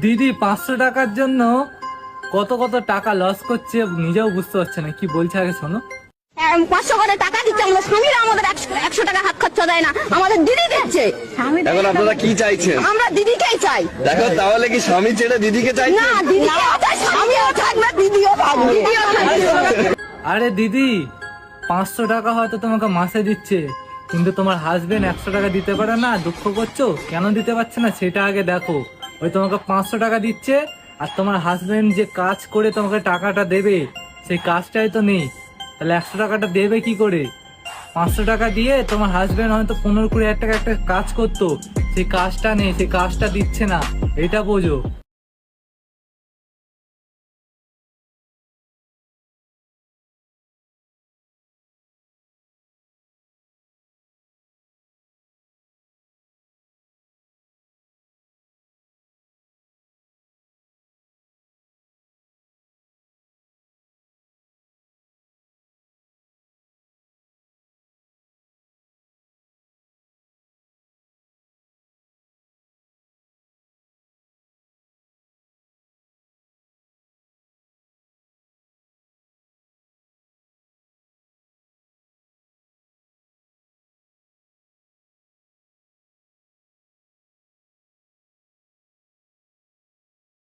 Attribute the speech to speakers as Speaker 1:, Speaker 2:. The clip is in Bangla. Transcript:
Speaker 1: দিদি 500 টাকার জন্য কত কত টাকা লস করছে নিজেও বুঝতে পারছে না, কি বলছে আগে শোনো।
Speaker 2: 500 করে টাকা দিচ্ছে, আমাদের স্বামীরা আমাদের 100 টাকা হাত খরচা দেয় না, আমাদের দিদি দিচ্ছে।
Speaker 3: এখন আপনারা কি চাইছেন?
Speaker 2: আমরা দিদিকেই চাই।
Speaker 3: দেখো তাহলে কি স্বামী ছেড়ে দিদিকে
Speaker 2: না,
Speaker 3: চাইছেন?
Speaker 2: দিদিকেও চাই, স্বামীও থাকবে, দিদিও থাকবে।
Speaker 1: আরে দিদি 500 টাকা হয়তো তোমাকে মাসে দিচ্ছে, কিন্তু তোমার হাজবেন্ড 100 টাকা দিতে পারে না, দুঃখ করছো কেন দিতে পারছে না সেটা আগে দেখো। ওই তোমাকে 500 টাকা দিচ্ছে, আর তোমার হাজবেন্ড যে কাজ করে তোমাকে টাকাটা দেবে সেই কাজটাই তো নেই, তাহলে 100 টাকাটা দেবে কি করে? 500 টাকা দিয়ে তোমার হাজবেন্ড হয়তো 15-20 হাজার টাকা একটা কাজ করতো, সেই কাজটা নেই, সেই কাজটা দিচ্ছে না, এটা বোঝো।